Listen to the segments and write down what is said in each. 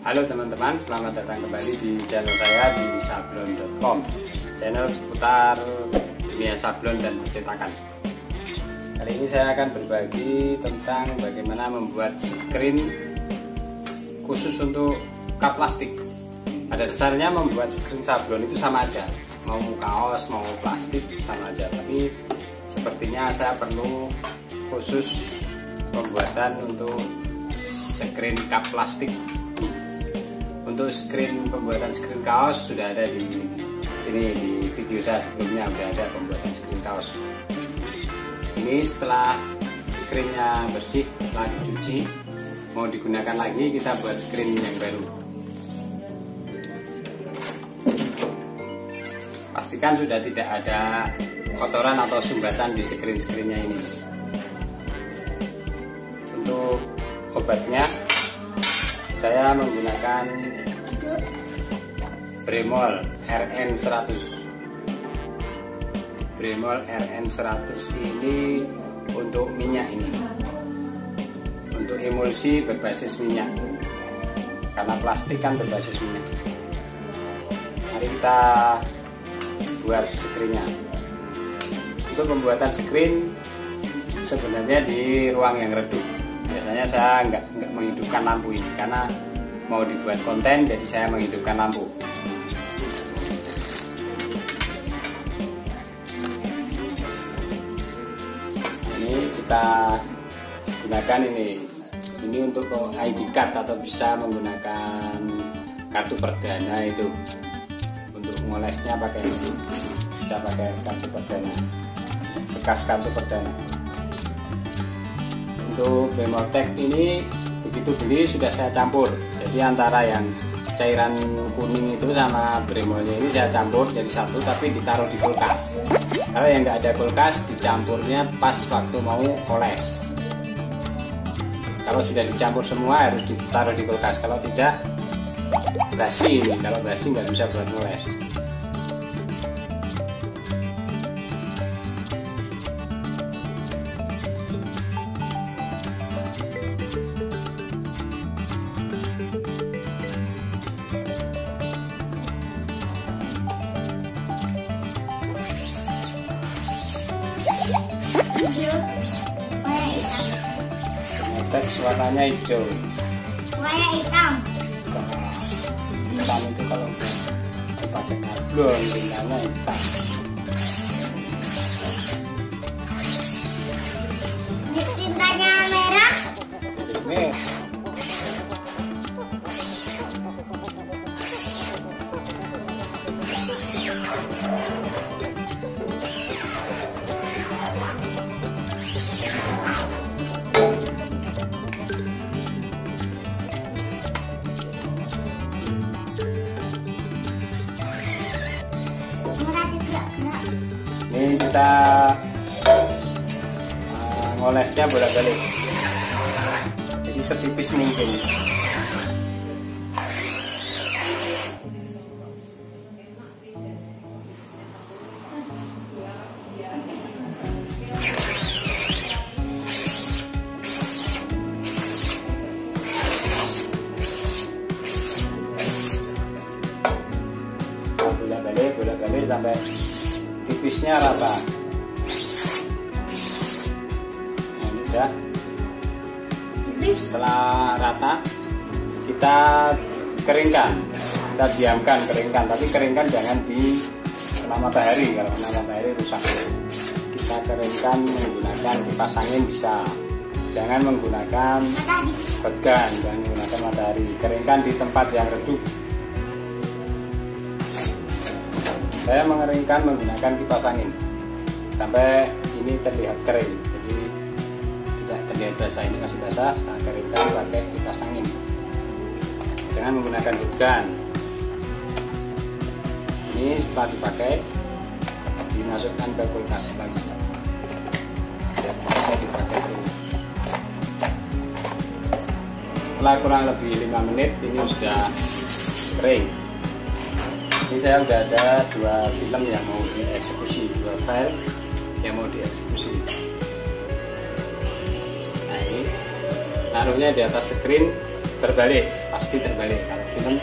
Halo teman-teman, selamat datang kembali di channel saya di sablon.com, channel seputar dunia sablon dan percetakan. Kali ini saya akan berbagi tentang bagaimana membuat screen khusus untuk cup plastik. Pada dasarnya membuat screen sablon itu sama aja, mau kaos mau plastik sama aja, tapi sepertinya saya perlu khusus pembuatan untuk screen cup plastik. Untuk pembuatan screen kaos sudah ada di sini, di video saya sebelumnya sudah ada pembuatan screen kaos. Ini setelah screennya bersih, setelah dicuci, mau digunakan lagi, kita buat screen yang baru. Pastikan sudah tidak ada kotoran atau sumbatan di screen-screennya ini. Untuk obatnya saya menggunakan Bremol RN100. Bremol RN100 ini untuk minyak ini, untuk emulsi berbasis minyak, karena plastik kan berbasis minyak. Mari kita buat screennya. Untuk pembuatan screen sebenarnya di ruang yang redup. Biasanya saya nggak menghidupkan lampu ini karena mau dibuat konten, jadi saya menghidupkan lampu. Ini kita gunakan ini untuk ID card atau bisa menggunakan kartu perdana itu. Untuk ngolesnya pakai ini, bisa pakai kartu perdana, bekas kartu perdana. Untuk Bremoltek ini begitu beli sudah saya campur, jadi antara yang cairan kuning itu sama Bremolnya ini saya campur jadi satu, tapi ditaruh di kulkas. Kalau yang nggak ada kulkas, dicampurnya pas waktu mau oles. Kalau sudah dicampur semua harus ditaruh di kulkas, kalau tidak basi. Kalau basi nggak bisa buat ngoles. Teks warnanya hijau. Warna hitam. Hitam itu kalau pakai sablon warnanya hitam. Tintanya merah. Ini kita ngolesnya bolak-balik, jadi setipis mungkin. Bolak-balik sampai tipisnya rata. Nah, ini sudah. Setelah rata kita keringkan, kita diamkan, keringkan, tapi keringkan jangan di kena matahari, kalau kena matahari rusak. Kita keringkan menggunakan kipas angin bisa, jangan menggunakan hot gun, jangan menggunakan matahari. Keringkan di tempat yang redup. Saya mengeringkan menggunakan kipas angin sampai ini terlihat kering, jadi tidak terlihat basah. Ini masih basah, saya keringkan pakai kipas angin. Jangan menggunakan hot gun. Ini setelah dipakai dimasukkan ke kulkas lagi, biar bisa dipakai terus. Setelah kurang lebih 5 menit ini sudah kering. Ini saya sudah ada 2 film yang mau dieksekusi, 2 file yang mau dieksekusi. Nah ini naruhnya di atas screen, terbalik, pasti terbalik. Kalau film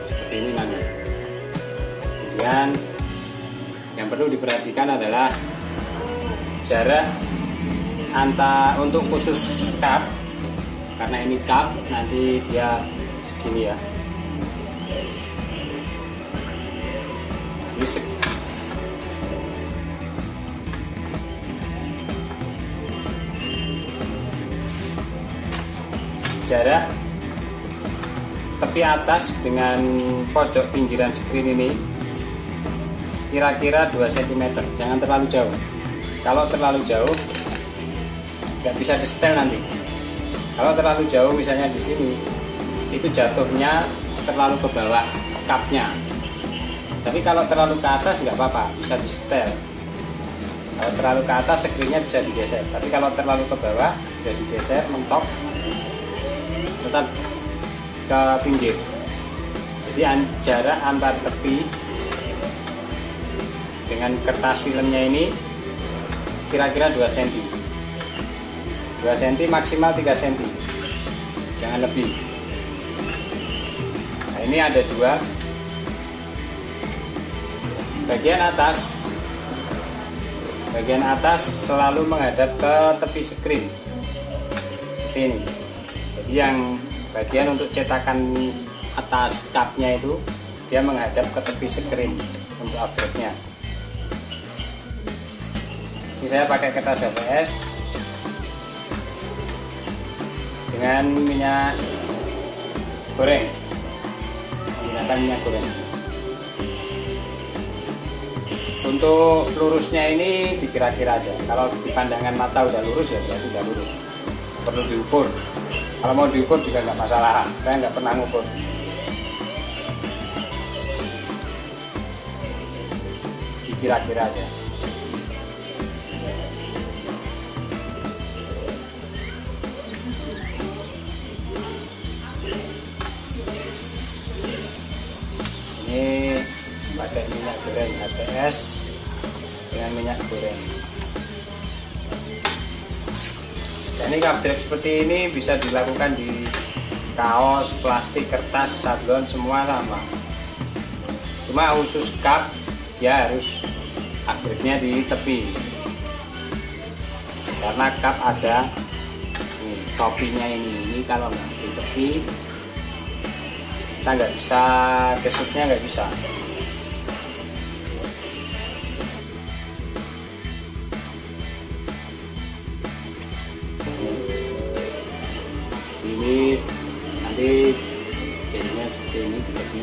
seperti ini nanti. Kemudian yang perlu diperhatikan adalah jarak untuk khusus cup, karena ini cup nanti dia segini ya. Jadi jarak tepi atas dengan pojok pinggiran screen ini kira-kira 2 cm, jangan terlalu jauh. Kalau terlalu jauh nggak bisa disetel nanti. Kalau terlalu jauh misalnya di sini, itu jatuhnya terlalu ke bawah cupnya. Tapi kalau terlalu ke atas nggak apa-apa, bisa disetel. Kalau terlalu ke atas screennya bisa digeser, tapi kalau terlalu ke bawah bisa digeser mentok, tetap ke pinggir. Jadi jarak antar tepi dengan kertas filmnya ini kira-kira 2 cm. 2 cm maksimal 3 cm, jangan lebih. Nah, ini ada 2. Bagian atas selalu menghadap ke tepi screen seperti ini. Jadi yang bagian untuk cetakan atas cupnya itu dia menghadap ke tepi screen untuk upgrade-nya. Ini saya pakai kertas HVS dengan minyak goreng, menggunakan minyak goreng. Untuk lurusnya ini dikira-kira aja. Kalau di pandangan mata udah lurus ya berarti udah lurus. Perlu diukur. Kalau mau diukur juga nggak masalah. Saya nggak pernah ngukur. Dikira-kira aja. Ini pakai minyak goreng HTS dengan minyak goreng. Dan ini upgrade seperti ini bisa dilakukan di kaos, plastik, kertas, sablon, semua sama. Cuma khusus cup ya harus upgrade-nya di tepi, karena cup ada nih, topinya ini kalau nggak di tepi kita nggak bisa, kesutnya nggak bisa. Ini nanti jadinya seperti ini, jadi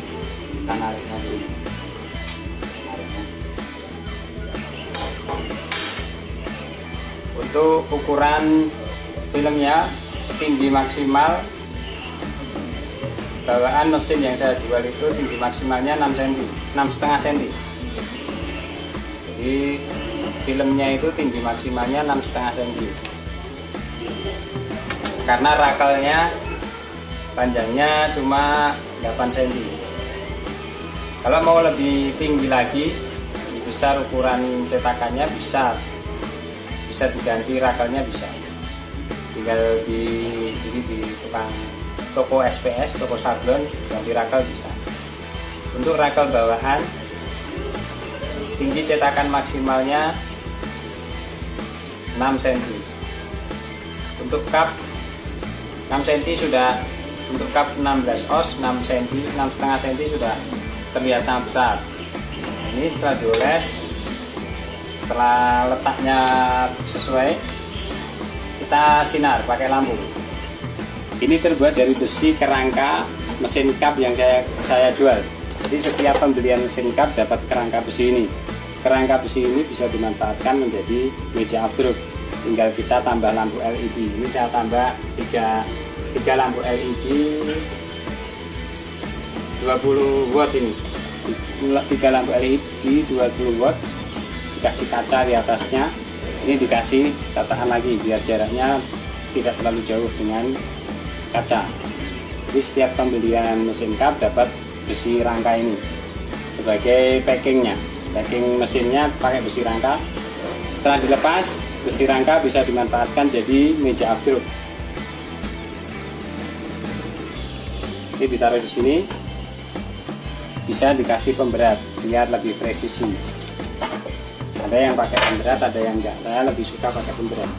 kita nariknya dulu. Untuk ukuran filmnya tinggi maksimal bawaan mesin yang saya jual itu tinggi maksimalnya 6 cm, 6,5 cm. Jadi filmnya itu tinggi maksimalnya 6,5 cm. Karena rakelnya panjangnya cuma 8 cm. Kalau mau lebih tinggi lagi, lebih besar ukuran cetakannya bisa diganti rakelnya, bisa. Tinggal di tukang toko SPS, toko sablon, ganti rakel bisa. Untuk rakel bawahan tinggi cetakan maksimalnya 6 cm. Untuk cup 6 cm sudah, untuk cup 16 oz 6 cm, 6,5 cm sudah terlihat sangat besar. Ini setelah dioles, setelah letaknya sesuai, kita sinar pakai lampu. Ini terbuat dari besi kerangka mesin cup yang saya jual. Jadi setiap pembelian mesin cup dapat kerangka besi ini. Kerangka besi ini bisa dimanfaatkan menjadi meja afdruk. Tinggal kita tambah lampu LED. Ini saya tambah 3 lampu LED 20 watt ini. 3 lampu LED 20 watt. Dikasih kaca di atasnya. Ini dikasih tatakan lagi biar jaraknya tidak terlalu jauh dengan kaca. Jadi setiap pembelian mesin cup dapat besi rangka ini sebagai packingnya. Packing mesinnya pakai besi rangka. Setelah dilepas, besi rangka bisa dimanfaatkan jadi meja afdruk. Ini ditaruh di sini, bisa dikasih pemberat biar lebih presisi. Ada yang pakai pemberat, ada yang enggak. Saya lebih suka pakai pemberat,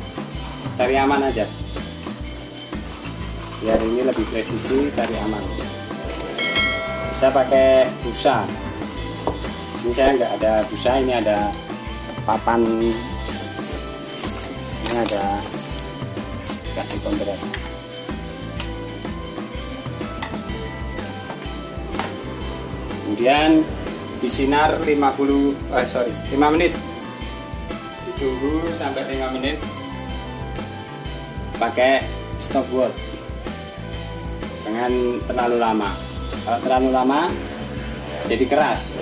cari aman aja biar ini lebih presisi, cari aman. Bisa pakai busa, ini saya nggak ada busa, ini ada papan, ini ada kasih pemberat. Kemudian disinar 5 menit, ditunggu sampai 5 menit pakai stopwatch, jangan terlalu lama. Kalau terlalu lama jadi keras,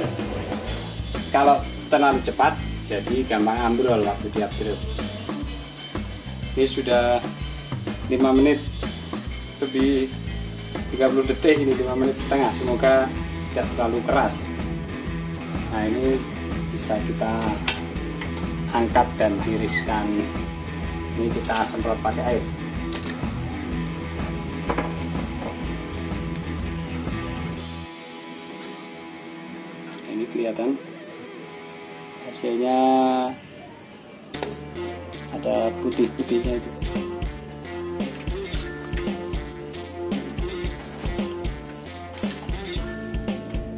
kalau terlalu cepat jadi gampang ambrol waktu diupgrade. Ini sudah 5 menit lebih 30 detik, ini 5 menit setengah, semoga tidak terlalu keras. Nah, ini bisa kita angkat dan tiriskan. Ini kita semprot pakai air. Ini kelihatan hasilnya, ada putih-putihnya itu.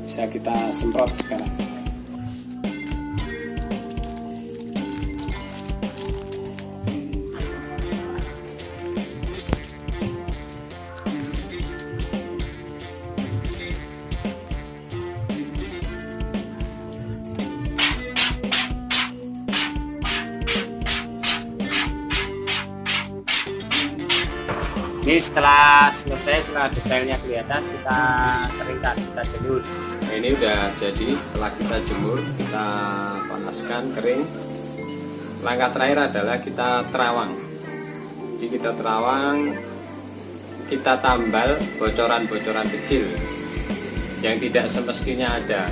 Bisa kita semprot sekarang. Ini setelah selesai, setelah detailnya kelihatan, kita keringkan, kita jemur. Nah, ini udah jadi. Setelah kita jemur, kita panaskan kering. Langkah terakhir adalah kita terawang. Jadi kita terawang, kita tambal bocoran-bocoran kecil yang tidak semestinya ada.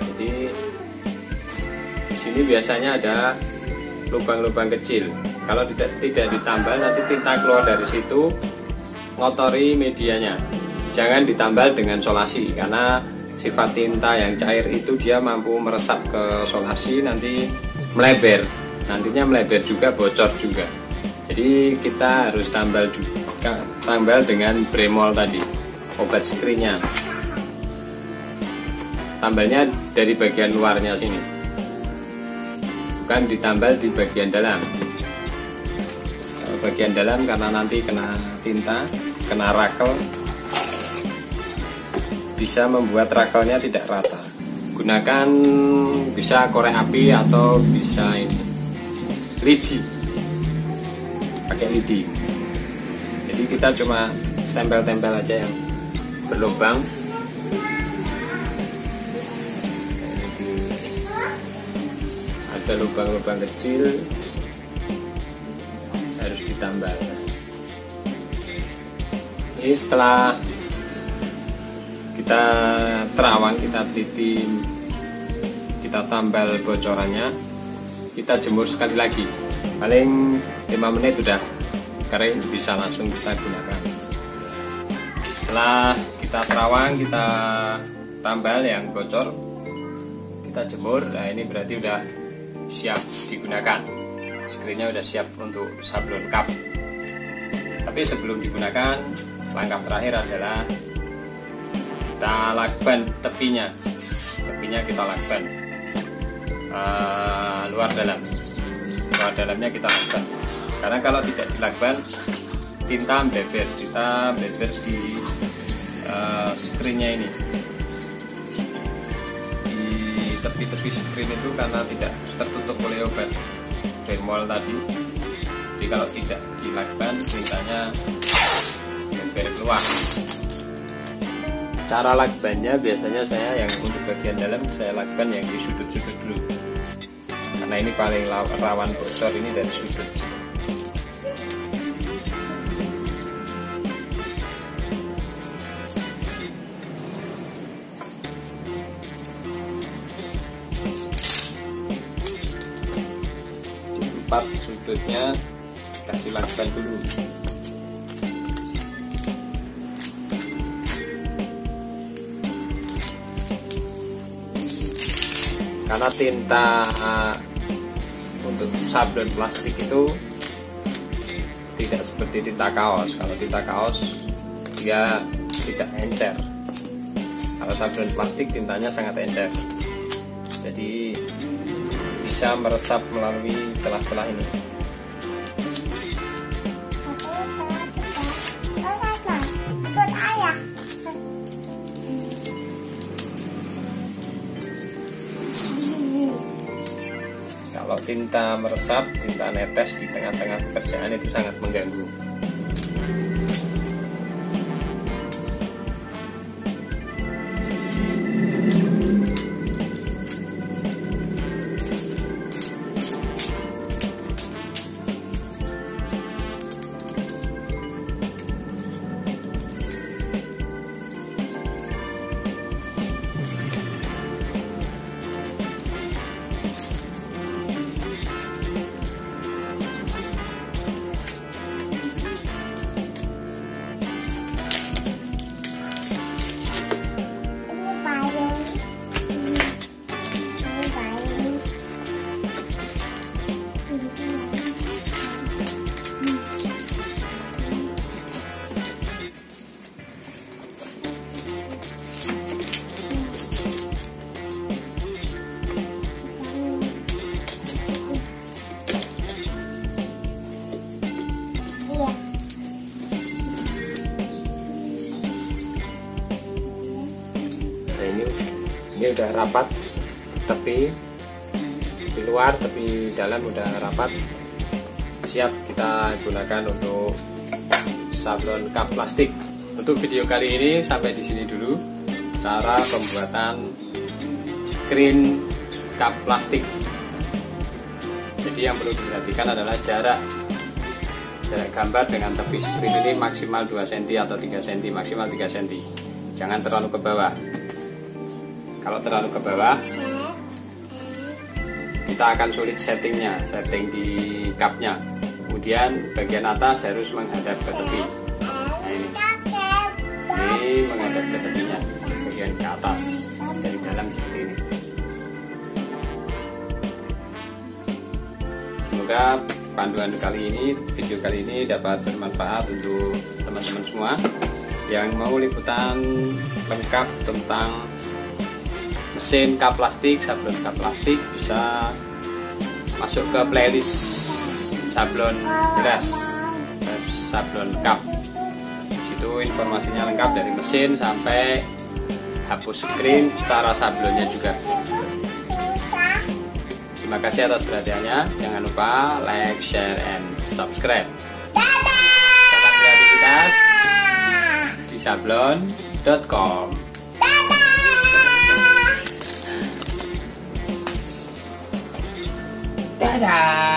Jadi di sini biasanya ada lubang-lubang kecil. Kalau tidak ditambal, nanti tinta keluar dari situ, ngotori medianya. Jangan ditambal dengan solasi, karena sifat tinta yang cair itu dia mampu meresap ke solasi, nanti melebar. Nantinya melebar juga, bocor juga. Jadi kita harus tambal dengan Bremol tadi, obat skrinya. Tambalnya dari bagian luarnya sini, bukan ditambal di bagian dalam. Bagian dalam karena nanti kena tinta, kena rakel, bisa membuat rakelnya tidak rata. Gunakan bisa korek api atau bisa ini lidi, pakai lidi. Jadi kita cuma tempel-tempel aja yang berlubang. Ada lubang-lubang kecil, harus ditambal. Ini setelah kita terawang, kita teliti, kita tambal bocorannya, kita jemur sekali lagi, paling 5 menit udah kering, bisa langsung kita gunakan. Setelah kita terawang, kita tambal yang bocor, kita jemur. Nah, ini berarti udah siap digunakan. Screennya udah siap untuk sablon cup. Tapi sebelum digunakan, langkah terakhir adalah kita lakban tepinya. Tepinya kita lakban luar dalamnya kita lakban. Karena kalau tidak dilakban, tinta beber di screennya ini. Di tepi-tepi screen itu karena tidak tertutup oleh obat Bremol tadi, jadi kalau tidak dilakban tintanya beber keluar. Cara lakbannya biasanya saya yang untuk bagian dalam saya lakban yang di sudut-sudut dulu, karena ini paling rawan bocor ini dari sudut. Sudutnya kasih lakban dulu. karena tinta untuk sablon plastik itu tidak seperti tinta kaos. Kalau tinta kaos dia tidak encer, kalau sablon plastik tintanya sangat encer, jadi bisa meresap melalui celah-celah ini. Kalau tinta meresap, tinta netes di tengah-tengah pekerjaan itu sangat mengganggu. Ini udah rapat, tepi di luar, tepi dalam udah rapat, siap kita gunakan untuk sablon cup plastik. Untuk video kali ini sampai di sini dulu cara pembuatan screen cup plastik. Jadi yang perlu diperhatikan adalah jarak gambar dengan tepi screen ini maksimal 2 cm atau 3 cm, maksimal 3 cm. Jangan terlalu ke bawah. Kalau terlalu ke bawah, kita akan sulit setting di cupnya. Kemudian bagian atas harus menghadap ke tepi. Nah ini menghadap ke tepinya, bagian ke atas dari dalam seperti ini. Semoga panduan kali ini, video kali ini dapat bermanfaat untuk teman-teman semua yang mau liputan lengkap tentang mesin cup plastik, sablon cup plastik, bisa masuk ke playlist sablon gelas, sablon cup. Di situ informasinya lengkap dari mesin sampai hapus screen, cara sablonnya juga. Terima kasih atas perhatiannya. Jangan lupa like, share, and subscribe. Salam kreativitas di sablon.com. Dadah.